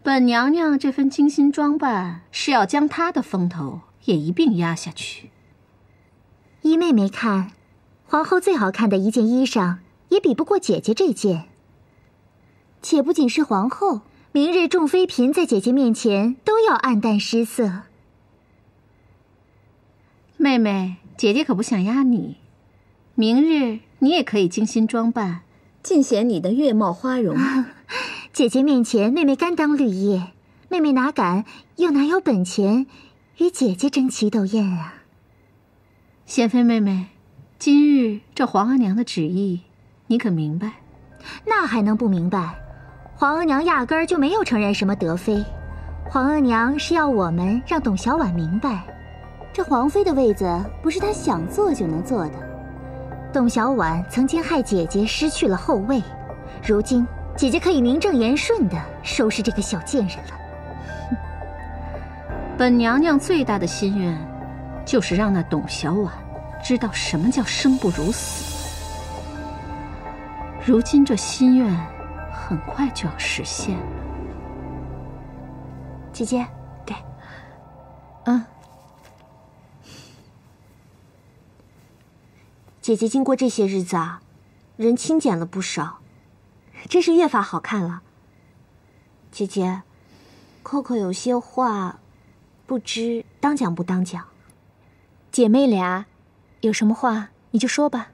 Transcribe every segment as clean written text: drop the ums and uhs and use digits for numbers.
本娘娘这份精心装扮，是要将她的风头也一并压下去。依妹妹看，皇后最好看的一件衣裳，也比不过姐姐这件。且不仅是皇后，明日众妃嫔在姐姐面前都要黯淡失色。妹妹，姐姐可不想压你。明日你也可以精心装扮，尽显你的月貌花容。姐姐面前，妹妹甘当绿叶，妹妹哪敢又哪有本钱与姐姐争奇斗艳啊？贤妃妹妹，今日这皇额娘的旨意，你可明白？那还能不明白？皇额娘压根儿就没有承认什么德妃，皇额娘是要我们让董小宛明白，这皇妃的位子不是她想坐就能坐的。董小宛曾经害姐姐失去了后位，如今姐姐可以名正言顺地收拾这个小贱人了。本娘娘最大的心愿，就是让那董小宛知道什么叫生不如死。如今这心愿很快就要实现了。姐姐，给。姐姐经过这些日子啊，人清减了不少，真是越发好看了。姐姐，扣扣有些话，不知当讲不当讲。姐妹俩，有什么话你就说吧。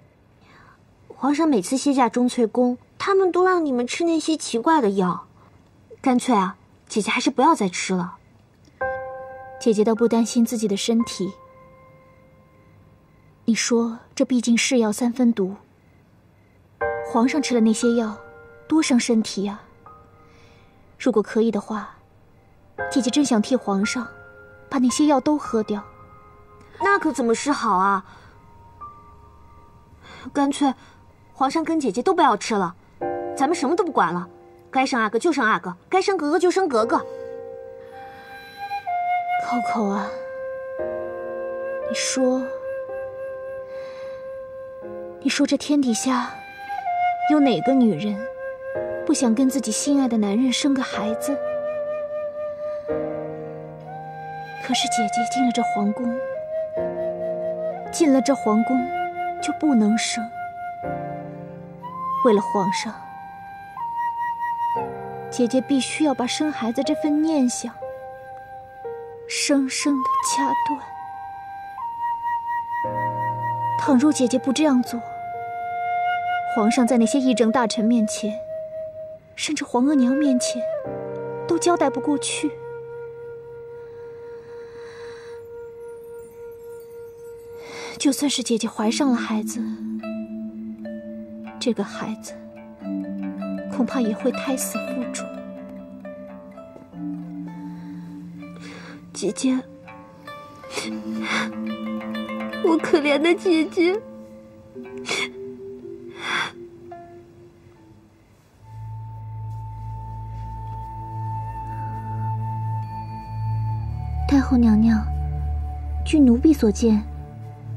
皇上每次歇驾钟粹宫，他们都让你们吃那些奇怪的药，干脆啊，姐姐还是不要再吃了。姐姐倒不担心自己的身体。你说这毕竟是药三分毒，皇上吃了那些药，多伤身体啊。如果可以的话，姐姐真想替皇上把那些药都喝掉。那可怎么是好啊？干脆皇上跟姐姐都不要吃了，咱们什么都不管了，该生阿哥就生阿哥，该生格格就生格格。扣扣啊，你说这天底下有哪个女人不想跟自己心爱的男人生个孩子？可是姐姐进了这皇宫就不能生。为了皇上，姐姐必须要把生孩子这份念想生生的掐断。倘若姐姐不这样做，皇上在那些议政大臣面前，甚至皇额娘面前，都交代不过去。就算是姐姐怀上了孩子，这个孩子恐怕也会胎死腹中。姐姐，我可怜的姐姐。太后娘娘，据奴婢所见，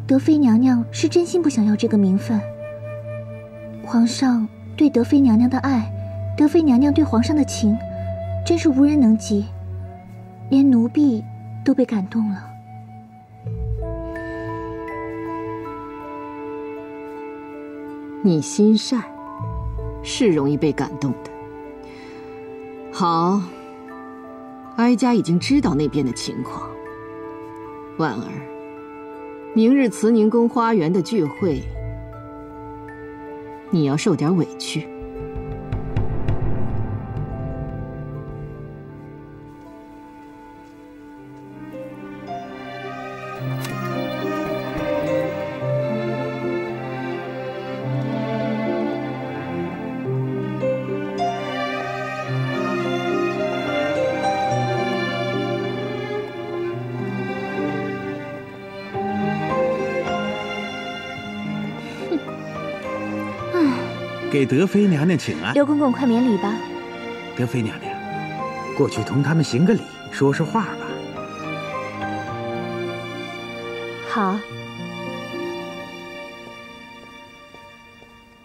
德妃娘娘是真心不想要这个名分。皇上对德妃娘娘的爱，德妃娘娘对皇上的情，真是无人能及，连奴婢都被感动了。你心善，是容易被感动的。好，哀家已经知道那边的情况。婉儿，明日慈宁宫花园的聚会，你要受点委屈。给德妃娘娘请安。刘公公，快免礼吧。德妃娘娘，过去同他们行个礼，说说话吧。好，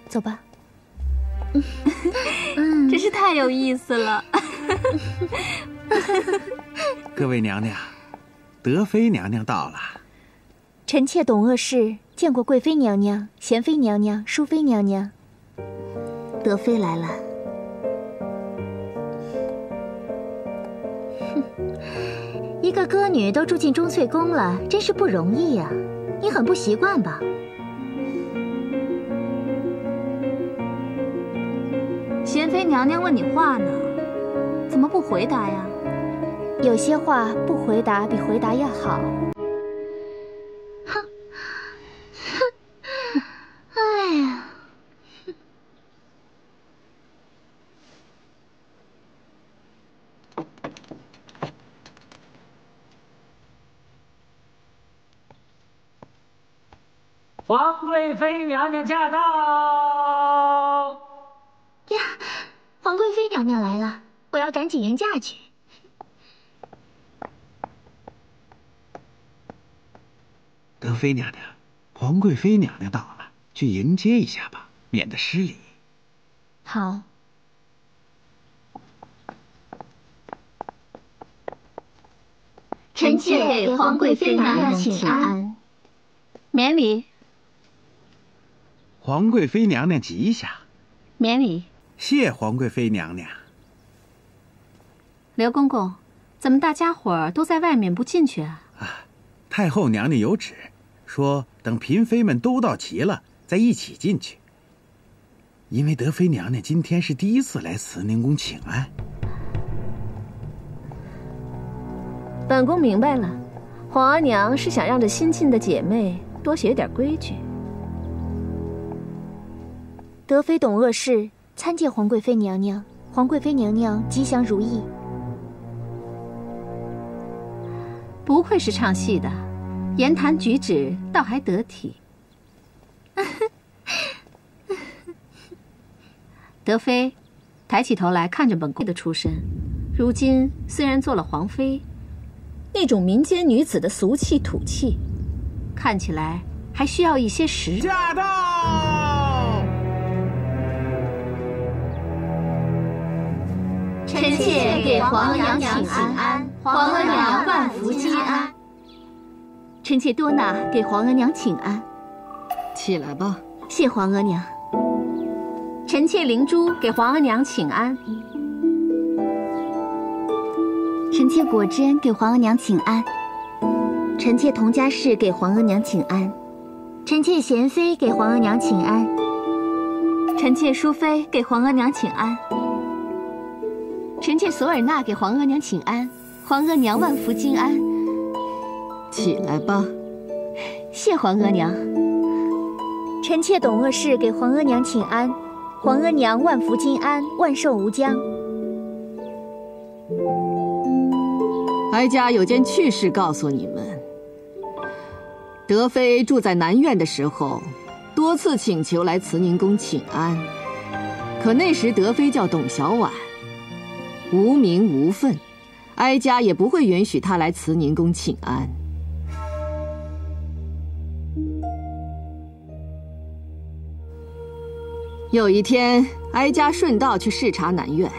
走吧。真是太有意思了。各位娘娘，德妃娘娘到了。臣妾董鄂氏见过贵妃娘娘、贤妃娘娘、淑妃娘娘。德妃来了。一个歌女都住进钟粹宫了，真是不容易呀。你很不习惯吧？贤妃娘娘问你话呢，怎么不回答呀？有些话不回答比回答要好。哎呀！皇贵妃娘娘驾到！呀，皇贵妃娘娘来了，我要赶紧迎驾去。德妃娘娘，皇贵妃娘娘到了，去迎接一下吧，免得失礼。好。臣妾给皇贵妃娘娘请安。免礼。皇贵妃娘娘吉祥。免礼。谢皇贵妃娘娘。刘公公，怎么大家伙儿都在外面不进去啊？太后娘娘有旨，说等嫔妃们都到齐了，再一起进去。因为德妃娘娘今天是第一次来慈宁宫请安。本宫明白了，皇额娘是想让这新进的姐妹多学点规矩。德妃董鄂氏参见皇贵妃娘娘，皇贵妃娘娘吉祥如意。不愧是唱戏的，言谈举止倒还得体。德妃，抬起头来看着本宫的出身，如今虽然做了皇妃，那种民间女子的俗气土气，看起来还需要一些时。驾到！臣妾给皇额娘请安，皇额娘万福金安。臣妾多娜给皇额娘请安。起来吧。谢皇额娘。臣妾灵珠给皇额娘请安。臣妾果真给皇额娘请安。臣妾佟佳氏给皇额娘请安。臣妾贤妃给皇额娘请安。臣妾淑妃给皇额娘请安。臣妾索尔纳给皇额娘请安。皇额娘万福金安。起来吧。谢皇额娘。臣妾董鄂氏给皇额娘请安，皇额娘万福金安，万寿无疆。哀家有件趣事告诉你们。德妃住在南苑的时候，多次请求来慈宁宫请安，可那时德妃叫董小宛，无名无分，哀家也不会允许她来慈宁宫请安。有一天，哀家顺道去视察南苑，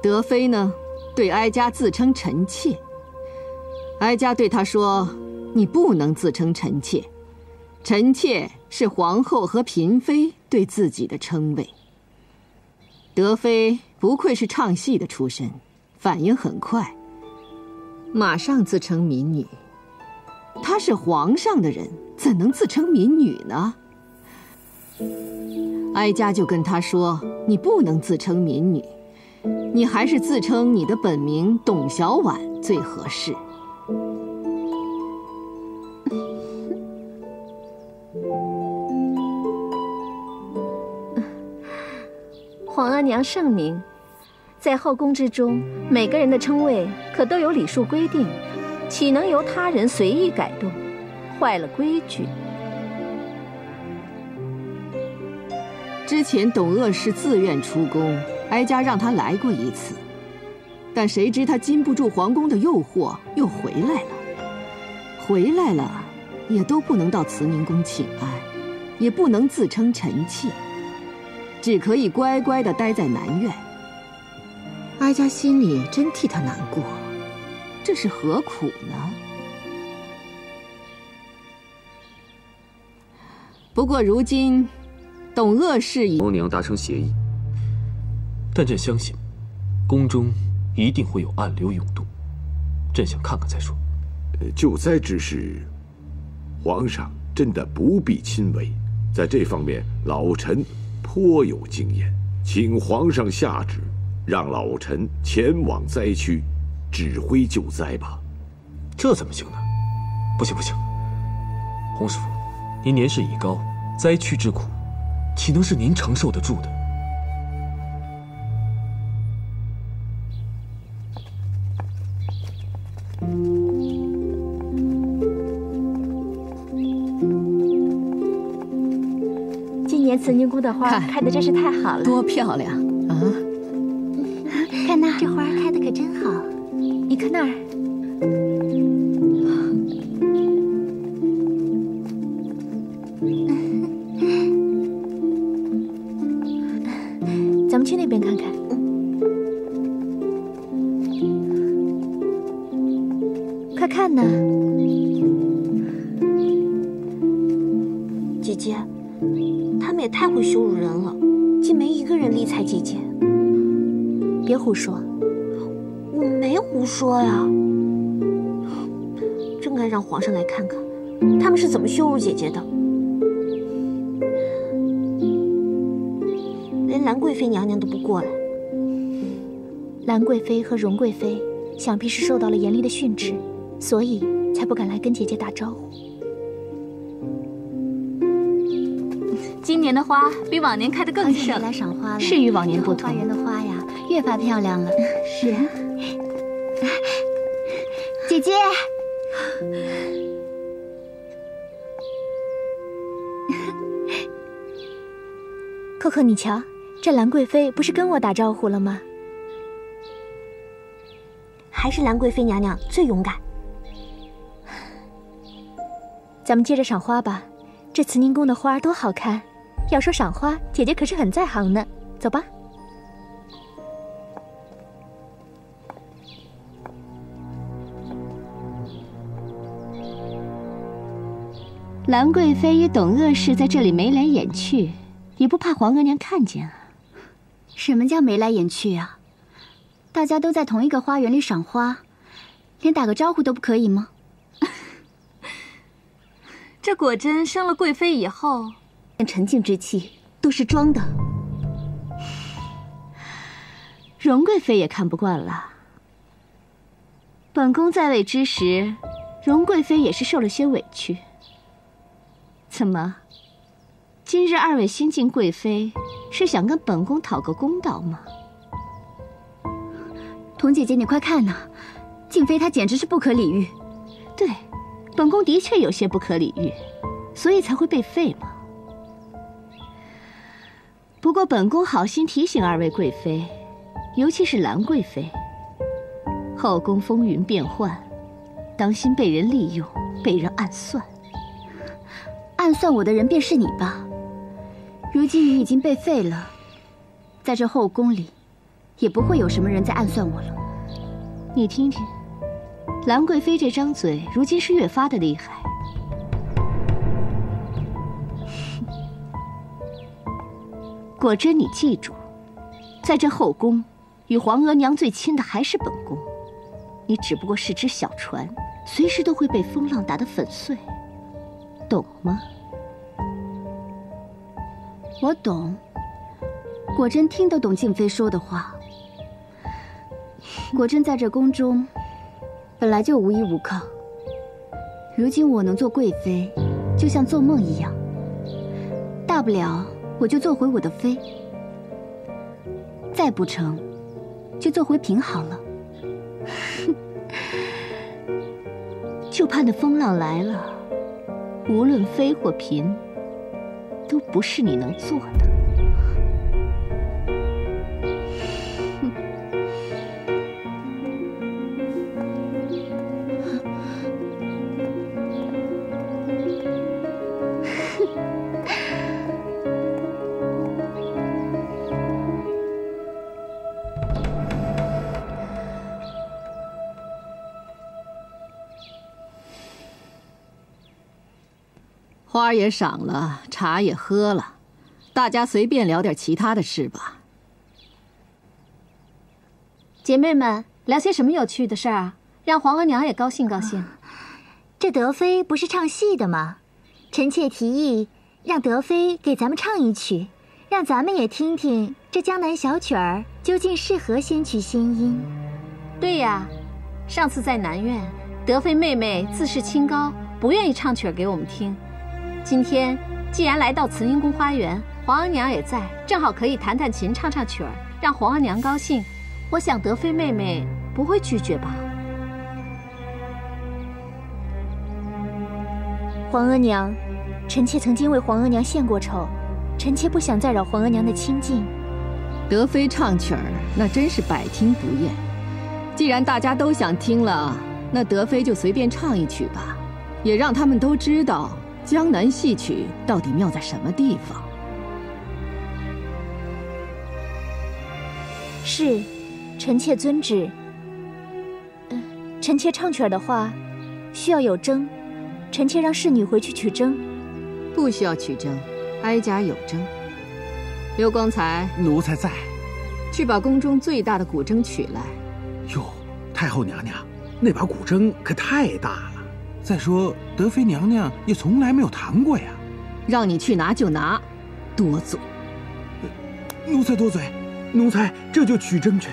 德妃呢，对哀家自称臣妾。哀家对她说：“你不能自称臣妾，臣妾是皇后和嫔妃对自己的称谓。”德妃不愧是唱戏的出身，反应很快，马上自称民女。她是皇上的人，怎能自称民女呢？哀家就跟他说：“你不能自称民女，你还是自称你的本名董小宛最合适。”皇额娘圣明，在后宫之中，每个人的称谓可都有礼数规定，岂能由他人随意改动，坏了规矩？之前董鄂氏自愿出宫，哀家让他来过一次，但谁知他禁不住皇宫的诱惑，又回来了。回来了，也都不能到慈宁宫请安，也不能自称臣妾，只可以乖乖地待在南苑。哀家心里真替他难过，这是何苦呢？不过如今，董鄂氏与皇娘达成协议，但朕相信，宫中一定会有暗流涌动。朕想看看再说。救灾之事，皇上真的不必亲为，在这方面老臣颇有经验，请皇上下旨，让老臣前往灾区，指挥救灾吧。这怎么行呢？不行不行，洪师傅，您年事已高，灾区之苦，岂能是您承受得住的？今年慈宁宫的花开得真是太好了，多漂亮啊！看那这花开得可真好，你看那儿。咱们去那边看看。快看呢！姐姐，他们也太会羞辱人了，竟没一个人理睬姐姐。别胡说，我没胡说呀，真该让皇上来看看，他们是怎么羞辱姐姐的。连兰贵妃娘娘都不过来。兰贵妃和荣贵妃想必是受到了严厉的训斥，所以才不敢来跟姐姐打招呼。今年的花比往年开得更盛，来赏花了，是与往年不同。花园的花呀，越发漂亮了。是啊，姐姐，可可，你瞧，这兰贵妃不是跟我打招呼了吗？还是兰贵妃娘娘最勇敢。咱们接着赏花吧，这慈宁宫的花多好看。要说赏花，姐姐可是很在行呢。走吧。兰贵妃与董鄂氏在这里眉来眼去，也不怕皇额娘看见啊？什么叫眉来眼去啊？大家都在同一个花园里赏花，连打个招呼都不可以吗？这果真生了贵妃以后，沉静之气都是装的。荣贵妃也看不惯了。本宫在位之时，荣贵妃也是受了些委屈。怎么，今日二位新晋贵妃是想跟本宫讨个公道吗？童姐姐，你快看呐，静妃她简直是不可理喻。对，本宫的确有些不可理喻，所以才会被废嘛。不过本宫好心提醒二位贵妃，尤其是兰贵妃，后宫风云变幻，当心被人利用，被人暗算。暗算我的人便是你吧？如今你已经被废了，在这后宫里，也不会有什么人再暗算我了。你听听，兰贵妃这张嘴，如今是越发的厉害。果真，你记住，在这后宫，与皇额娘最亲的还是本宫。你只不过是只小船，随时都会被风浪打得粉碎，懂吗？我懂，果真听得懂静妃说的话。果真在这宫中，本来就无依无靠。如今我能做贵妃，就像做梦一样。大不了我就做回我的妃，再不成，就做回嫔好了。就怕那风浪来了，无论妃或嫔，都不是你能做的。花也赏了，茶也喝了，大家随便聊点其他的事吧。姐妹们，聊些什么有趣的事儿啊？让皇额娘也高兴高兴。这德妃不是唱戏的吗？臣妾提议让德妃给咱们唱一曲，让咱们也听听这江南小曲儿究竟是何仙曲仙音。对呀，上次在南苑，德妃妹妹自视清高，不愿意唱曲儿给我们听。今天既然来到慈宁宫花园，皇额娘也在，正好可以弹弹琴，唱唱曲儿，让皇额娘高兴。我想德妃妹妹不会拒绝吧？皇额娘，臣妾曾经为皇额娘献过丑，臣妾不想再扰皇额娘的清静。德妃唱曲儿，那真是百听不厌。既然大家都想听了，那德妃就随便唱一曲吧，也让他们都知道江南戏曲到底妙在什么地方。是，臣妾遵旨。臣妾唱曲儿的话，需要有筝，臣妾让侍女回去取筝。不需要取筝，哀家有筝。刘光才，奴才在。去把宫中最大的古筝取来。哟，太后娘娘，那把古筝可太大了。再说德妃娘娘也从来没有弹过呀。让你去拿就拿，多嘴。奴才多嘴，奴才这就取筝去。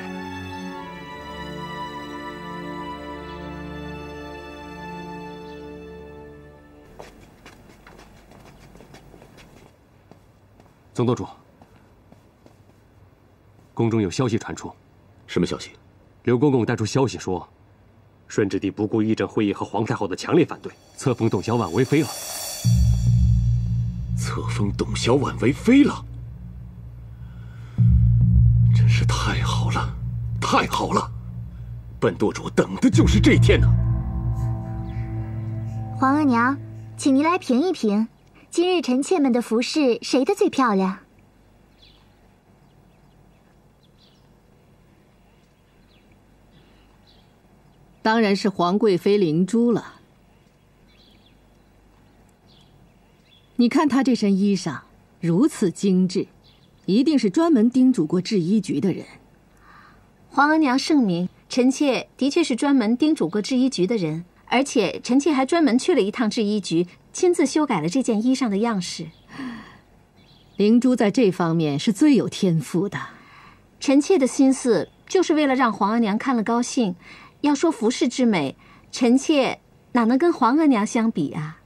总舵主，宫中有消息传出。什么消息？刘公公带出消息说，顺治帝不顾议政会议和皇太后的强烈反对，册封董小宛为妃了。册封董小宛为妃了，真是太好了，太好了！本舵主等的就是这一天呢。皇额娘，请您来评一评，今日臣妾们的服饰谁的最漂亮？当然是皇贵妃灵珠了。你看她这身衣裳如此精致，一定是专门叮嘱过制衣局的人。皇额娘圣明，臣妾的确是专门叮嘱过制衣局的人，而且臣妾还专门去了一趟制衣局，亲自修改了这件衣裳的样式。灵珠在这方面是最有天赋的。臣妾的心思就是为了让皇额娘看了高兴。要说服饰之美，臣妾哪能跟皇额娘相比啊？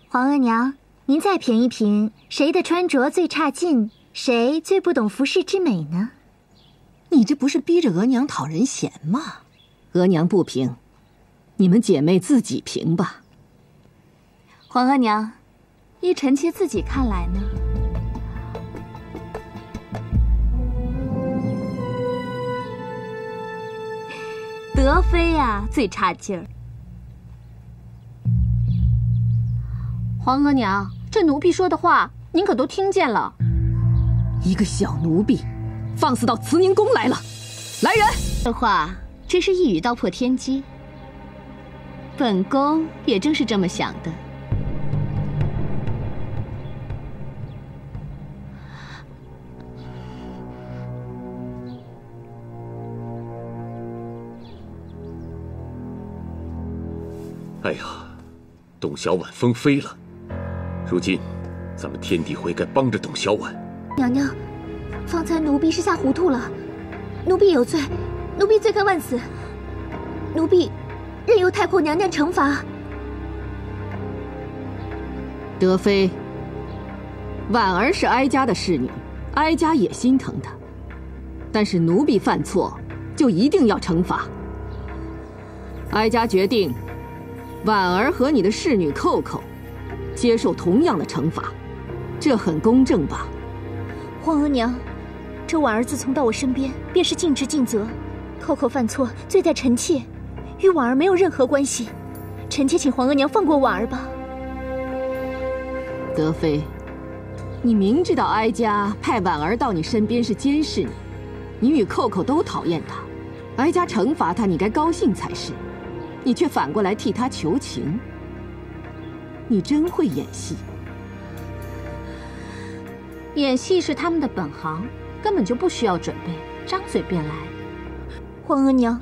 皇额娘，您再评一评，谁的穿着最差劲，谁最不懂服饰之美呢？你这不是逼着额娘讨人嫌吗？额娘不评，你们姐妹自己评吧。皇额娘，依臣妾自己看来呢，德妃啊，最差劲儿。皇额娘，这奴婢说的话，您可都听见了。一个小奴婢，放肆到慈宁宫来了！来人！这话真是一语道破天机。本宫也正是这么想的。哎呀，董小宛封妃了，如今咱们天地会该帮着董小宛。娘娘，方才奴婢是下糊涂了，奴婢有罪，奴婢罪该万死，奴婢任由太后娘娘惩罚。德妃，婉儿是哀家的侍女，哀家也心疼她，但是奴婢犯错就一定要惩罚。哀家决定，婉儿和你的侍女扣扣接受同样的惩罚，这很公正吧？皇额娘，这婉儿自从到我身边，便是尽职尽责。扣扣犯错，罪在臣妾，与婉儿没有任何关系。臣妾请皇额娘放过婉儿吧。德妃，你明知道哀家派婉儿到你身边是监视你，你与寇寇都讨厌他，哀家惩罚他，你该高兴才是，你却反过来替他求情。你真会演戏。演戏是他们的本行，根本就不需要准备，张嘴便来。皇额娘，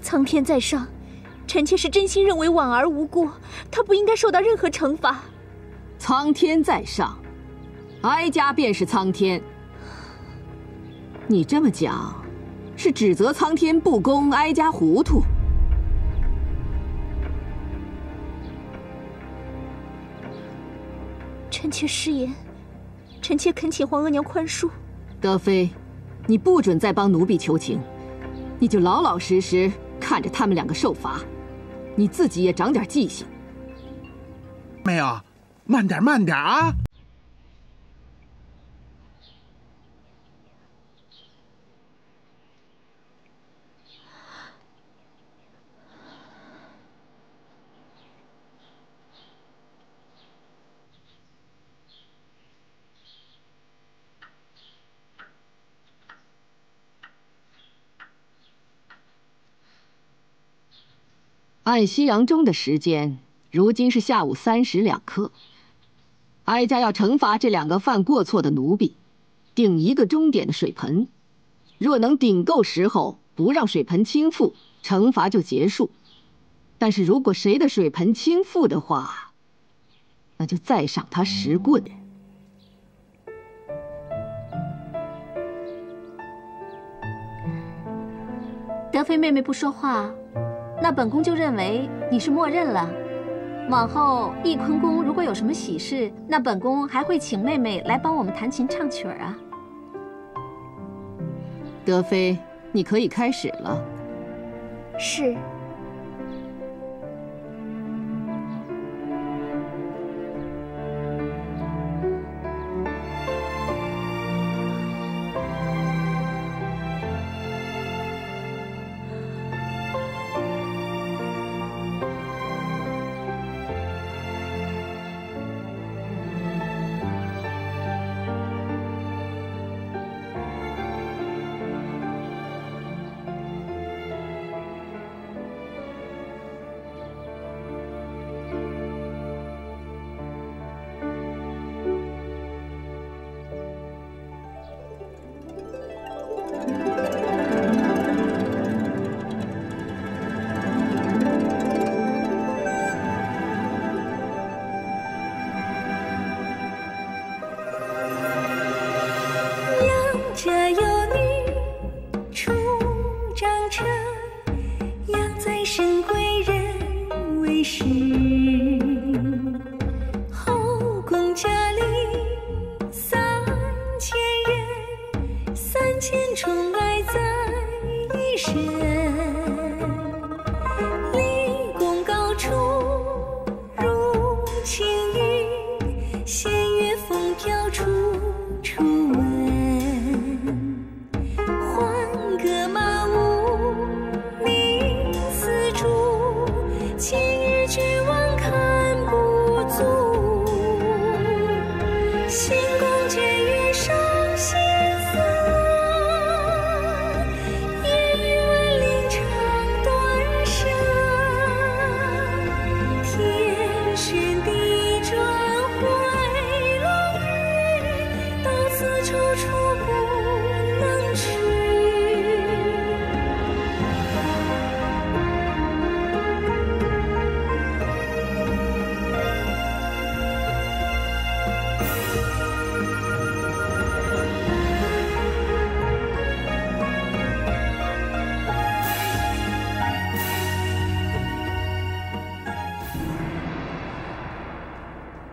苍天在上，臣妾是真心认为婉儿无辜，她不应该受到任何惩罚。苍天在上，哀家便是苍天。你这么讲，是指责苍天不公，哀家糊涂。臣妾失言，臣妾恳请皇额娘宽恕。德妃，你不准再帮奴婢求情，你就老老实实看着他们两个受罚，你自己也长点记性。没有，慢点，慢点啊！按西洋钟的时间，如今是下午3时2刻。哀家要惩罚这2个犯过错的奴婢，定1个钟点的水盆。若能顶够时候，不让水盆倾覆，惩罚就结束。但是如果谁的水盆倾覆的话，那就再赏他10棍。德妃妹妹不说话，那本宫就认为你是默认了。往后翊坤宫如果有什么喜事，那本宫还会请妹妹来帮我们弹琴唱曲儿啊。德妃，你可以开始了。是。家有女初长成，养在深贵人为师。后宫佳丽3000人，3000宠爱在一身。立功高处如青云，仙乐风飘处处闻。歌马舞鸣丝竹，今日君王看不足。新宫见月上心思，夜雨闻铃唱断声。天旋地转回龙驭，到此踌躇不能去。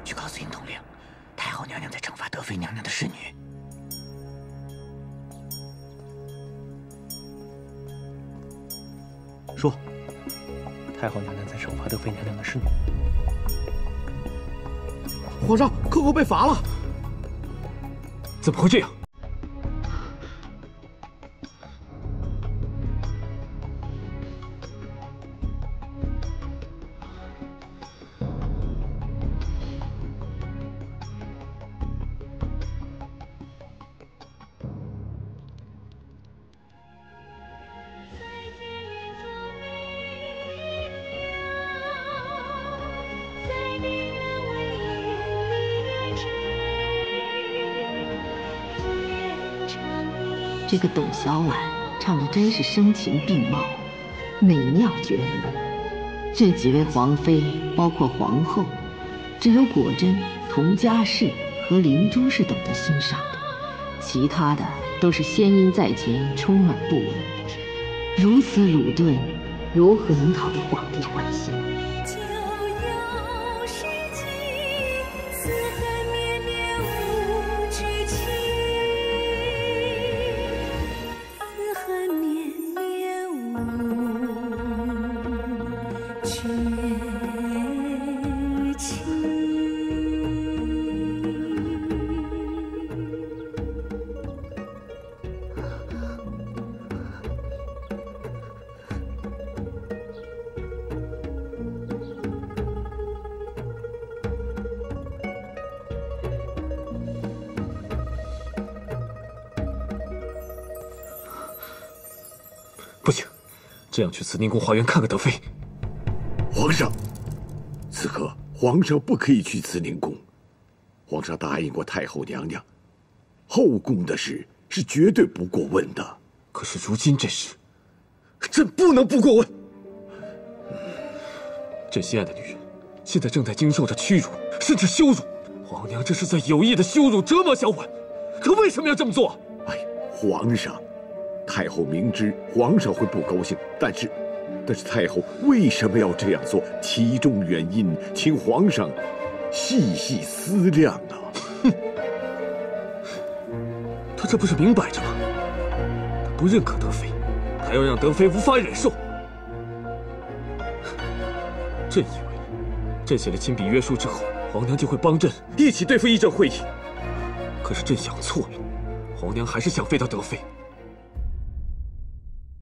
去告诉殷统领，太后娘娘在惩罚德妃娘娘的侍女。说，太后娘娘在惩罚德妃娘娘的侍女。皇上，寇寇被罚了。怎么会这样？这个董小宛唱的真是声情并茂，美妙绝伦。这几位皇妃，包括皇后，只有果真、佟佳氏和灵珠是懂得欣赏的，其他的都是仙音在前，充耳不闻。如此鲁钝，如何能讨得皇帝欢心？不行，这样去慈宁宫花园看看德妃。皇上，此刻皇上不可以去慈宁宫。皇上答应过太后娘娘，后宫的事是绝对不过问的。可是如今这事，朕不能不过问。朕心爱的女人，现在正在经受着屈辱，甚至羞辱。皇娘这是在有意的羞辱、折磨小婉，可为什么要这么做？哎，皇上，太后明知皇上会不高兴，但是太后为什么要这样做？其中原因，请皇上细细思量啊！哼，他这不是明摆着吗？他不认可德妃，他要让德妃无法忍受。朕以为，朕写了亲笔约书之后，皇娘就会帮朕一起对付议政会议。可是朕想错了，皇娘还是想废掉德妃。